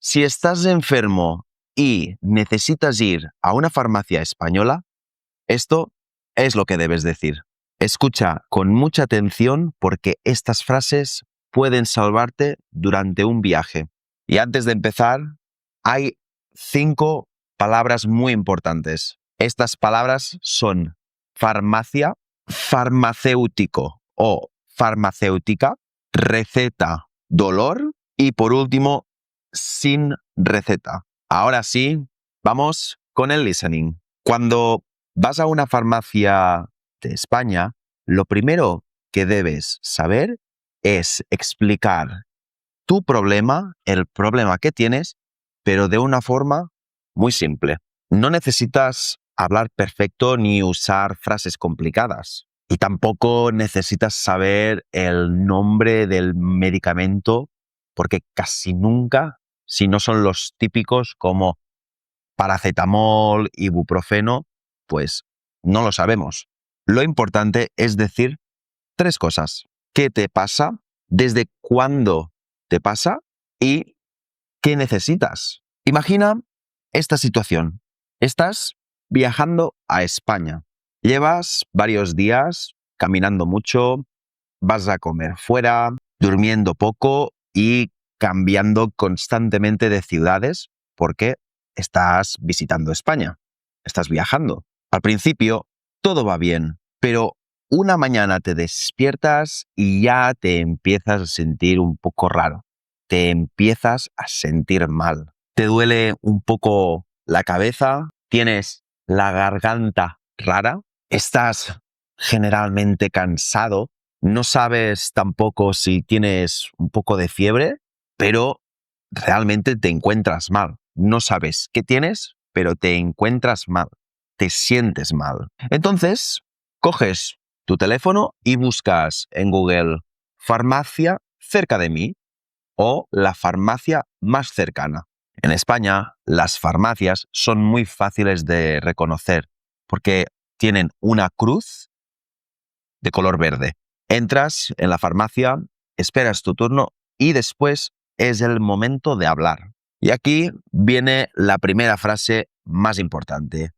Si estás enfermo y necesitas ir a una farmacia española, esto es lo que debes decir. Escucha con mucha atención porque estas frases pueden salvarte durante un viaje. Y antes de empezar, hay 5 palabras muy importantes. Estas palabras son farmacia, farmacéutico o farmacéutica, receta, dolor y por último, sin receta. Ahora sí, vamos con el listening. Cuando vas a una farmacia de España, lo primero que debes saber es explicar tu problema, el problema que tienes, pero de una forma muy simple. No necesitas hablar perfecto ni usar frases complicadas. Y tampoco necesitas saber el nombre del medicamento, porque casi nunca, si no son los típicos como paracetamol, ibuprofeno, pues no lo sabemos. Lo importante es decir 3 cosas. ¿Qué te pasa? ¿Desde cuándo te pasa? ¿Y qué necesitas? Imagina esta situación. Estás viajando a España. Llevas varios días caminando mucho, vas a comer fuera, durmiendo poco y cambiando constantemente de ciudades porque estás visitando España, estás viajando. Al principio todo va bien, pero una mañana te despiertas y ya te empiezas a sentir un poco raro. Te empiezas a sentir mal. Te duele un poco la cabeza, tienes la garganta rara, estás generalmente cansado, no sabes tampoco si tienes un poco de fiebre, pero realmente te encuentras mal. No sabes qué tienes, pero te encuentras mal, te sientes mal. Entonces, coges tu teléfono y buscas en Google farmacia cerca de mí o la farmacia más cercana. En España, las farmacias son muy fáciles de reconocer porque tienen una cruz de color verde. Entras en la farmacia, esperas tu turno y después es el momento de hablar. Y aquí viene la primera frase más importante.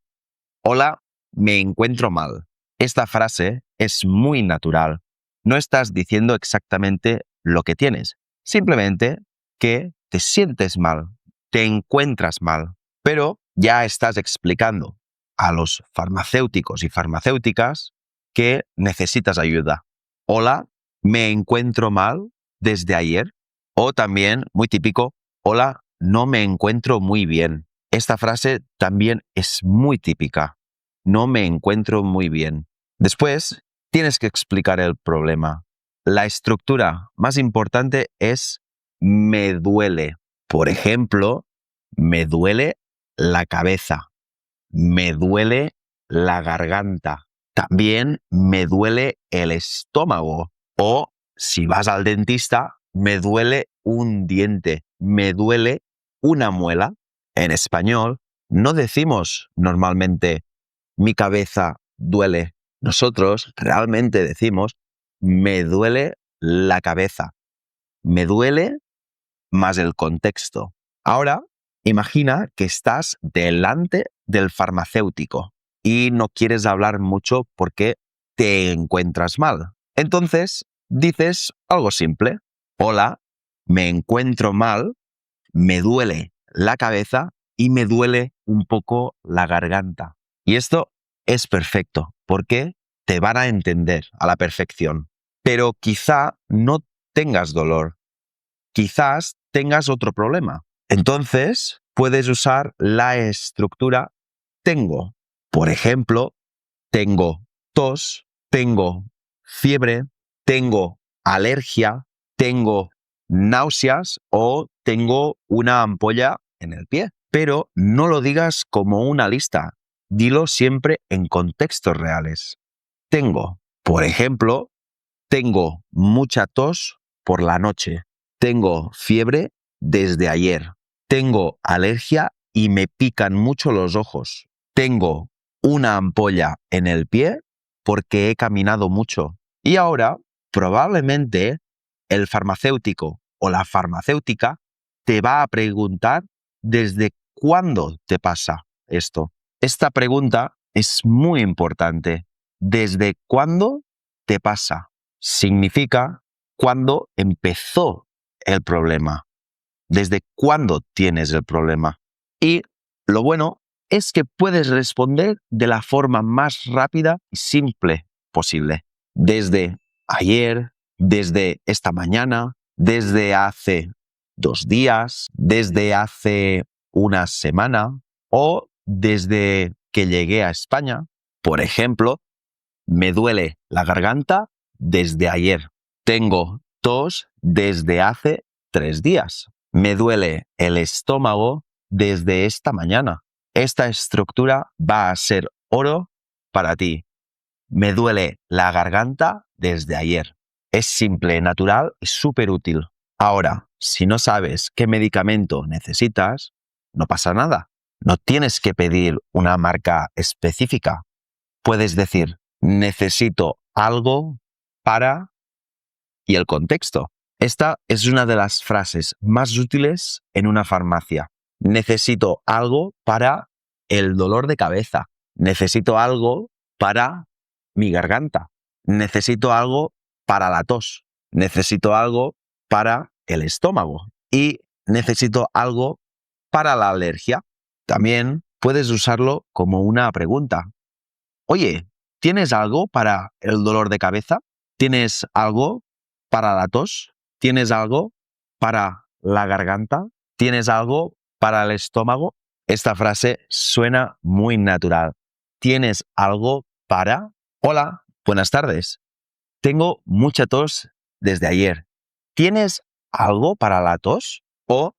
Hola, me encuentro mal. Esta frase es muy natural. No estás diciendo exactamente lo que tienes, simplemente que te sientes mal, te encuentras mal, pero ya estás explicando a los farmacéuticos y farmacéuticas que necesitas ayuda. Hola, me encuentro mal desde ayer. O también, muy típico, hola, no me encuentro muy bien. Esta frase también es muy típica. No me encuentro muy bien. Después, tienes que explicar el problema. La estructura más importante es me duele. Por ejemplo, me duele la cabeza. Me duele la garganta. También me duele el estómago. O, si vas al dentista, me duele un diente. Me duele una muela. En español, no decimos normalmente mi cabeza duele. Nosotros realmente decimos me duele la cabeza. Me duele más el contexto. Ahora, imagina que estás delante del farmacéutico y no quieres hablar mucho porque te encuentras mal. Entonces, dices algo simple. Hola, me encuentro mal, me duele la cabeza y me duele un poco la garganta. Y esto es perfecto porque te van a entender a la perfección. Pero quizá no tengas dolor. Quizás tengas otro problema. Entonces, puedes usar la estructura tengo. Por ejemplo, tengo tos, tengo fiebre, tengo alergia, tengo náuseas o tengo una ampolla en el pie. Pero no lo digas como una lista. Dilo siempre en contextos reales. Tengo, por ejemplo, tengo mucha tos por la noche. Tengo fiebre desde ayer. Tengo alergia y me pican mucho los ojos. Tengo una ampolla en el pie porque he caminado mucho. Y ahora, probablemente, el farmacéutico o la farmacéutica te va a preguntar desde cuándo te pasa esto. Esta pregunta es muy importante. ¿Desde cuándo te pasa? Significa cuándo empezó el problema. ¿Desde cuándo tienes el problema? Y lo bueno es que puedes responder de la forma más rápida y simple posible. Desde ayer, desde esta mañana, desde hace 2 días, desde hace una semana o desde que llegué a España. Por ejemplo, me duele la garganta desde ayer. Tengo tos desde hace 3 días. Me duele el estómago desde esta mañana. Esta estructura va a ser oro para ti. Me duele la garganta desde ayer. Es simple, natural y súper útil. Ahora, si no sabes qué medicamento necesitas, no pasa nada. No tienes que pedir una marca específica. Puedes decir, necesito algo para y el contexto. Esta es una de las frases más útiles en una farmacia. Necesito algo para el dolor de cabeza. Necesito algo para mi garganta. Necesito algo para la tos. Necesito algo para el estómago. Y necesito algo para la alergia. También puedes usarlo como una pregunta. Oye, ¿tienes algo para el dolor de cabeza? ¿Tienes algo para la tos? ¿Tienes algo para la garganta? ¿Tienes algo para el estómago? Esta frase suena muy natural. ¿Tienes algo para? Hola, buenas tardes. Tengo mucha tos desde ayer. ¿Tienes algo para la tos? O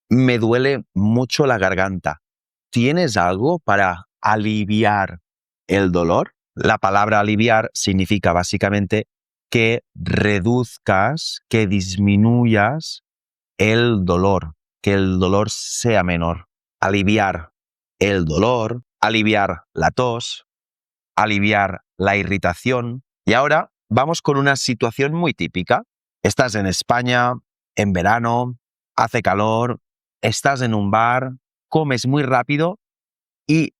me duele mucho la garganta. ¿Tienes algo para aliviar el dolor? La palabra aliviar significa básicamente que reduzcas, que disminuyas el dolor, que el dolor sea menor. Aliviar el dolor, aliviar la tos, aliviar la irritación. Y ahora vamos con una situación muy típica. Estás en España, en verano, hace calor, estás en un bar, comes muy rápido y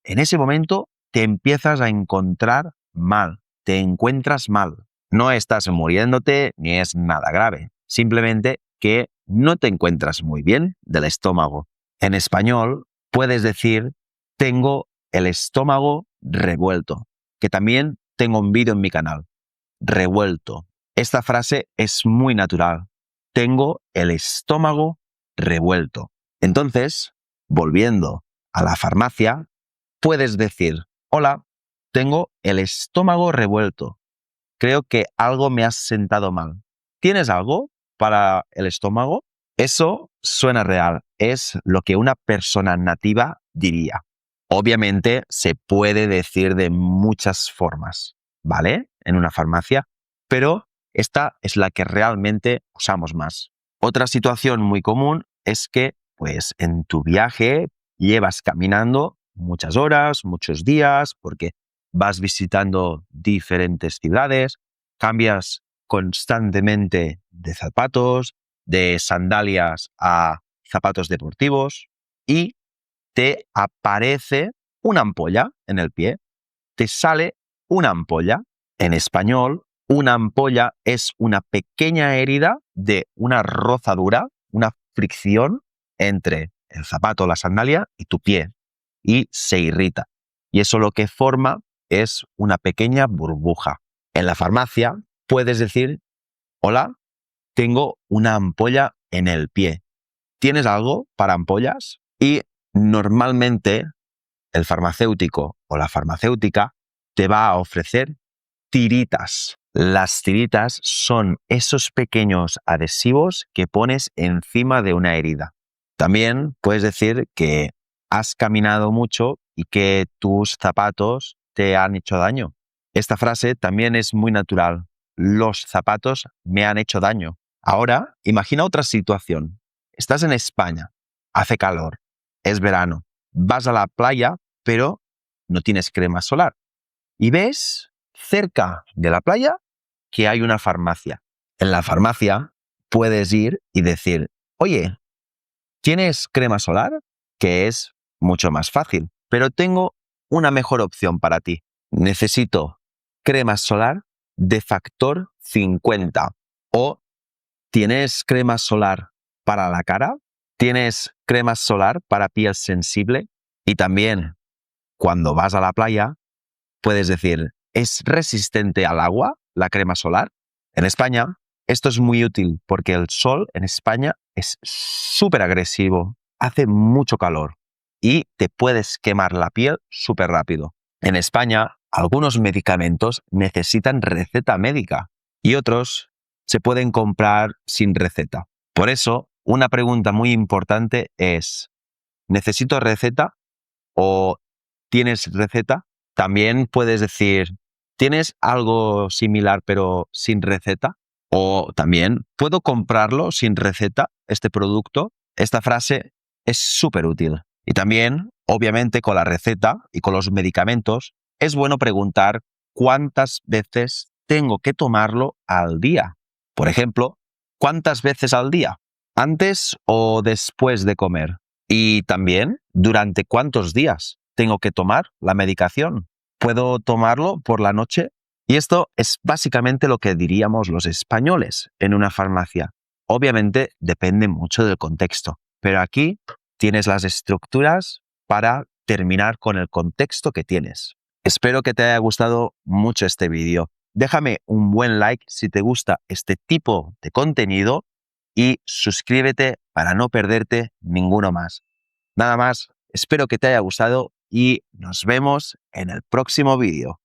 en ese momento te empiezas a encontrar mal, te encuentras mal. No estás muriéndote ni es nada grave, simplemente que no te encuentras muy bien del estómago. En español puedes decir tengo el estómago revuelto, que también tengo un vídeo en mi canal. Revuelto. Esta frase es muy natural. Tengo el estómago revuelto. Entonces, volviendo a la farmacia, puedes decir, hola, tengo el estómago revuelto. Creo que algo me ha sentado mal. ¿Tienes algo para el estómago? Eso suena real. Es lo que una persona nativa diría. Obviamente se puede decir de muchas formas, ¿vale? En una farmacia, pero esta es la que realmente usamos más. Otra situación muy común es que, pues, en tu viaje llevas caminando muchas horas, muchos días, porque vas visitando diferentes ciudades, cambias constantemente de zapatos, de sandalias a zapatos deportivos y te aparece una ampolla en el pie. Te sale una ampolla. En español, una ampolla es una pequeña herida de una rozadura, una fricción entre el zapato, la sandalia y tu pie. Y se irrita. Y eso lo que forma es una pequeña burbuja. En la farmacia puedes decir, hola, tengo una ampolla en el pie. ¿Tienes algo para ampollas? Y normalmente el farmacéutico o la farmacéutica te va a ofrecer tiritas. Las tiritas son esos pequeños adhesivos que pones encima de una herida. También puedes decir que has caminado mucho y que tus zapatos te han hecho daño. Esta frase también es muy natural. Los zapatos me han hecho daño. Ahora, imagina otra situación. Estás en España, hace calor, es verano, vas a la playa, pero no tienes crema solar. Y ves cerca de la playa que hay una farmacia. En la farmacia puedes ir y decir, oye, ¿Tienes crema solar? Que es mucho más fácil, pero tengo una mejor opción para ti. Necesito crema solar de factor 50. O ¿tienes crema solar para la cara? ¿Tienes crema solar para piel sensible? Y también, cuando vas a la playa, puedes decir, ¿es resistente al agua la crema solar? En España, esto es muy útil porque el sol en España es súper agresivo, hace mucho calor y te puedes quemar la piel súper rápido. En España, algunos medicamentos necesitan receta médica y otros se pueden comprar sin receta. Por eso, una pregunta muy importante es, ¿necesito receta o tienes receta? También puedes decir, ¿tienes algo similar pero sin receta? O también, ¿puedo comprarlo sin receta, este producto? Esta frase es súper útil. Y también, obviamente, con la receta y con los medicamentos, es bueno preguntar cuántas veces tengo que tomarlo al día. Por ejemplo, ¿cuántas veces al día? ¿Antes o después de comer? Y también, ¿durante cuántos días tengo que tomar la medicación? ¿Puedo tomarlo por la noche? Y esto es básicamente lo que diríamos los españoles en una farmacia. Obviamente depende mucho del contexto, pero aquí tienes las estructuras para terminar con el contexto que tienes. Espero que te haya gustado mucho este vídeo. Déjame un buen like si te gusta este tipo de contenido y suscríbete para no perderte ninguno más. Nada más, espero que te haya gustado y nos vemos en el próximo vídeo.